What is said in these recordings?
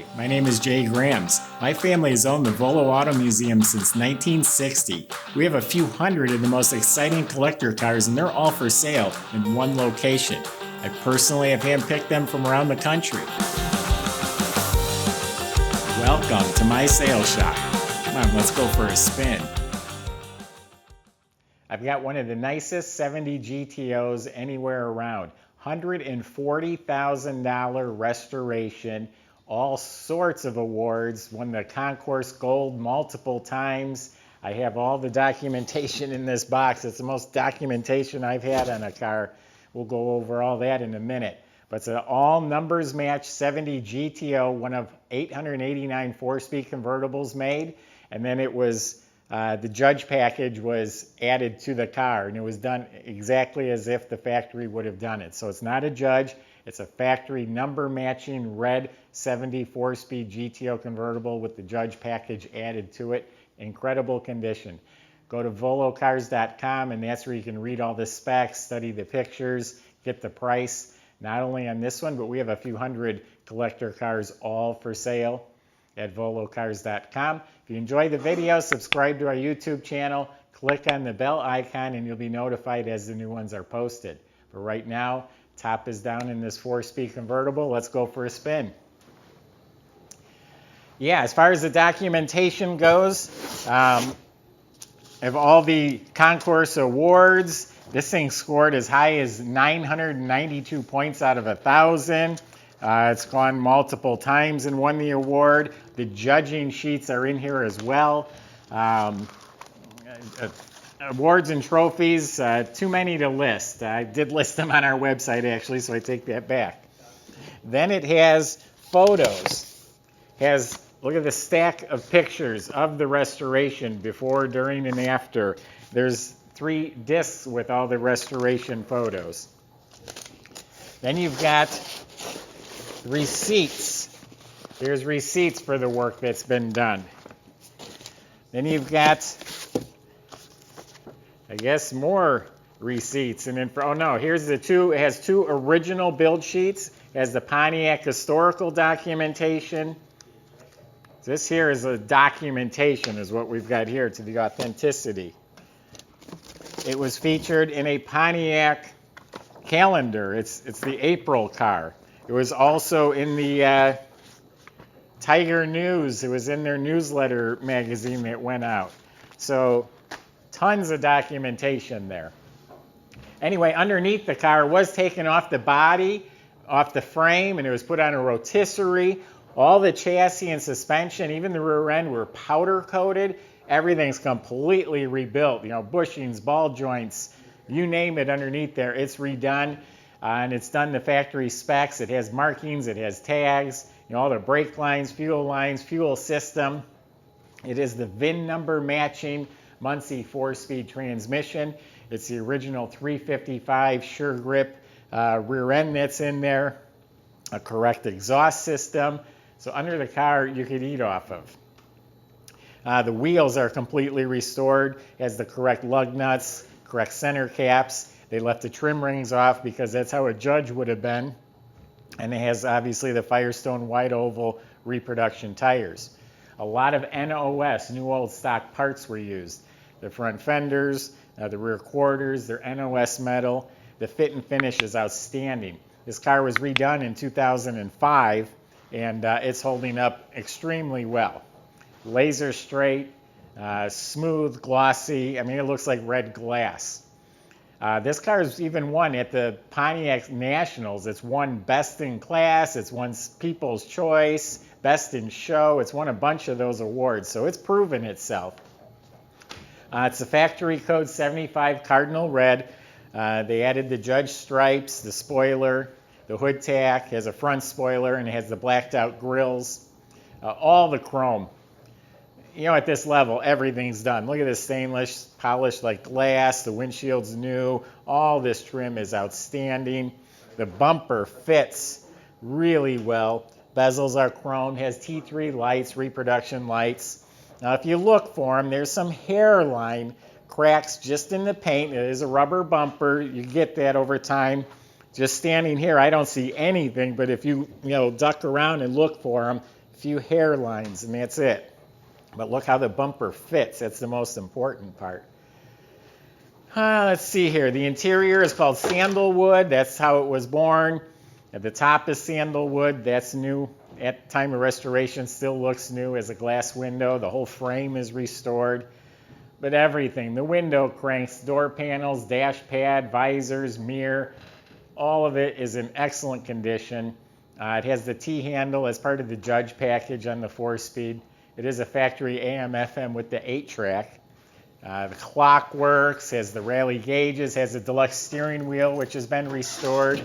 Hi, my name is Jay Grams. My family has owned the Volo Auto Museum since 1960. We have a few hundred of the most exciting collector cars, and they're all for sale in one location. I personally have handpicked them from around the country. Welcome to my sales shop. Come on, let's go for a spin. I've got one of the nicest 70 GTOs anywhere around. $140,000 restoration, all sorts of awards, won the Concourse Gold multiple times. I have all the documentation in this box. It's the most documentation I've had on a car. We'll go over all that in a minute. But it's an all numbers match 70 GTO, one of 889 4-speed convertibles made. And then it was the Judge package was added to the car, and it was done exactly as if the factory would have done it. So it's not a Judge, it's a factory number matching red 70 4-speed GTO convertible with the Judge package added to it. Incredible condition. Go to volocars.com, and that's where you can read all the specs, study the pictures, get the price. Not only on this one, but we have a few hundred collector cars all for sale at volocars.com. If you enjoy the video, subscribe to our YouTube channel, click on the bell icon, and you'll be notified as the new ones are posted. But right now, top is down in this 4-speed convertible. Let's go for a spin. Yeah, as far as the documentation goes, of all the Concourse awards, this thing scored as high as 992 points out of 1,000. It's gone multiple times and won the award. The judging sheets are in here as well. Awards and trophies, too many to list. I did list them on our website actually, so I take that back. Then it has photos. Look at the stack of pictures of the restoration before, during, and after. There's 3 discs with all the restoration photos. Then you've got receipts. Here's receipts for the work that's been done. Then you've got, I guess, more receipts. And then, oh no, here's the two. It has 2 original build sheets. It has the Pontiac historical documentation. This here is a documentation, is what we've got here, to the authenticity. It was featured in a Pontiac calendar. It's the April car. It was also in the Tiger News. It was in their newsletter magazine that went out. So tons of documentation there. Anyway, underneath the car was taken off the body, off the frame, and it was put on a rotisserie. All the chassis and suspension, even the rear end, were powder coated. Everything's completely rebuilt. You know, bushings, ball joints, you name it underneath there, it's redone. And it's done the factory specs. It has markings, it has tags, you know, all the brake lines, fuel system. It is the VIN number matching Muncie 4-speed transmission. It's the original 355 Sure Grip rear end that's in there. A correct exhaust system. So under the car, you could eat off of. The wheels are completely restored. It has the correct lug nuts, correct center caps. They left the trim rings off because that's how a Judge would have been. And it has obviously the Firestone Wide Oval reproduction tires. A lot of NOS, new old stock parts, were used. The front fenders, the rear quarters, they're NOS metal. The fit and finish is outstanding. This car was redone in 2005, and it's holding up extremely well. Laser straight, smooth, glossy. I mean, it looks like red glass. This car has even won at the Pontiac Nationals. It's won Best in Class, it's won People's Choice, Best in Show. It's won a bunch of those awards, so it's proven itself. It's a factory code 75 Cardinal red. They added the Judge stripes, the spoiler, the hood tack, has a front spoiler, and it has the blacked out grills. All the chrome. You know, at this level, everything's done. Look at this stainless, polished like glass. The windshield's new. All this trim is outstanding. The bumper fits really well. Bezels are chrome. Has T3 lights, reproduction lights. Now, if you look for them, there's some hairline cracks just in the paint. It is a rubber bumper. You get that over time. Just standing here, I don't see anything, but if you duck around and look for them, A few hairlines, and that's it. But look how the bumper fits. That's the most important part. Let's see here. The interior is called Sandalwood. That's how it was born. At the top is Sandalwood. That's new. At the time of restoration, still looks new as a glass window. The whole frame is restored. But everything, the window cranks, door panels, dash pad, visors, mirror, all of it is in excellent condition. It has the T-handle as part of the Judge package on the 4-speed. It is a factory AM/FM with the 8-track. The clock works, has the rally gauges, has a deluxe steering wheel which has been restored.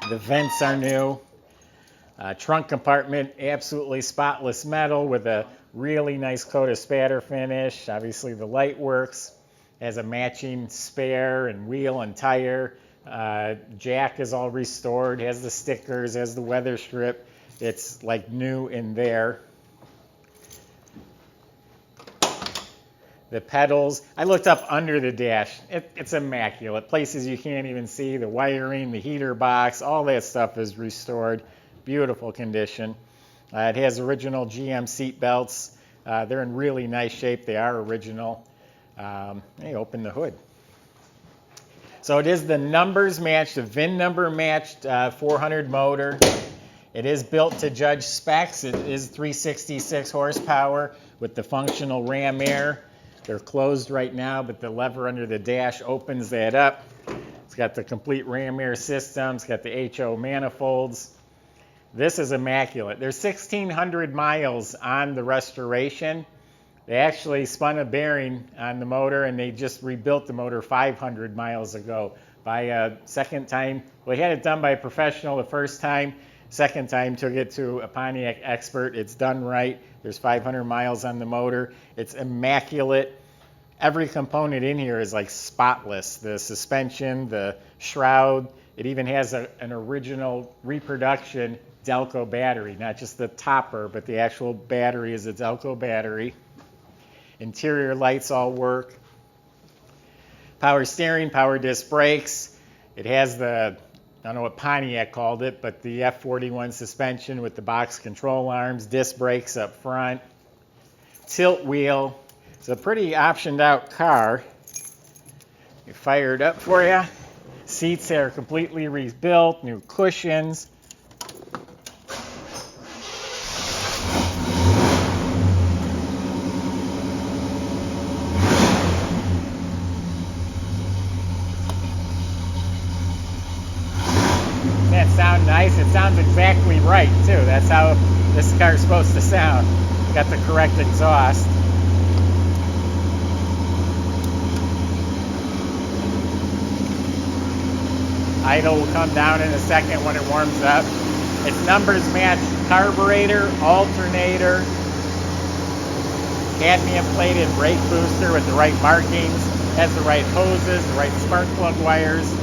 The vents are new. Trunk compartment, absolutely spotless metal with a really nice coat of spatter finish. Obviously the light works. Has a matching spare and wheel and tire. Jack is all restored, has the stickers, has the weather strip. It's like new in there. The pedals, I looked up under the dash. It's immaculate. Places you can't even see. The wiring, the heater box, all that stuff is restored. Beautiful condition. It has original GM seat belts. They're in really nice shape. They are original. Hey, open the hood. So it is the numbers matched, the VIN number matched 400 motor. It is built to Judge specs. It is 366 horsepower with the functional ram air. They're closed right now, but the lever under the dash opens that up. It's got the complete ram air system. It's got the HO manifolds. This is immaculate. There's 1,600 miles on the restoration. They actually spun a bearing on the motor, and they just rebuilt the motor 500 miles ago by a second time. Well, they had it done by a professional the first time. Second time, took it to a Pontiac expert. It's done right. There's 500 miles on the motor. It's immaculate. Every component in here is like spotless. The suspension, the shroud. It even has an original reproduction Delco battery, not just the topper, but the actual battery is a Delco battery. Interior lights all work. Power steering, power disc brakes. It has the, I don't know what Pontiac called it, but the F41 suspension with the box control arms, disc brakes up front, tilt wheel. It's a pretty optioned out car. We fire it up for you. Seats are completely rebuilt, new cushions. That sound nice. It sounds exactly right too. That's how this car is supposed to sound. Got the correct exhaust. Idle will come down in a second when it warms up. Its numbers match carburetor, alternator, cadmium plated brake booster with the right markings, has the right hoses, the right spark plug wires.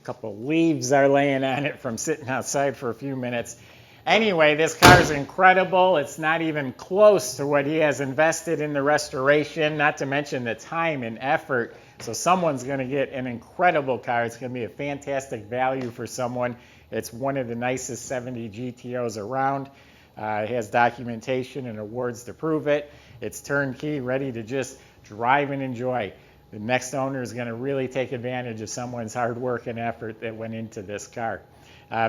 Couple leaves are laying on it from sitting outside for a few minutes. Anyway, this car is incredible. It's not even close to what he has invested in the restoration, not to mention the time and effort. So someone's going to get an incredible car. It's going to be a fantastic value for someone. It's one of the nicest 70 GTOs around. It has documentation and awards to prove it. It's turnkey, ready to just drive and enjoy. The next owner is going to really take advantage of someone's hard work and effort that went into this car.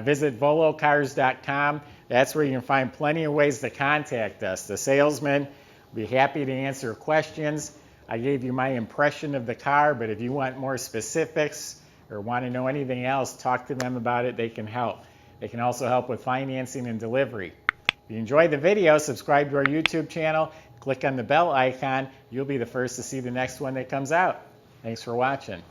Visit volocars.com. That's where you can find plenty of ways to contact us. The salesman will be happy to answer questions. I gave you my impression of the car, but if you want more specifics or want to know anything else, talk to them about it. They can help. They can also help with financing and delivery. If you enjoyed the video, subscribe to our YouTube channel. click on the bell icon. You'll be the first to see the next one that comes out. Thanks for watching.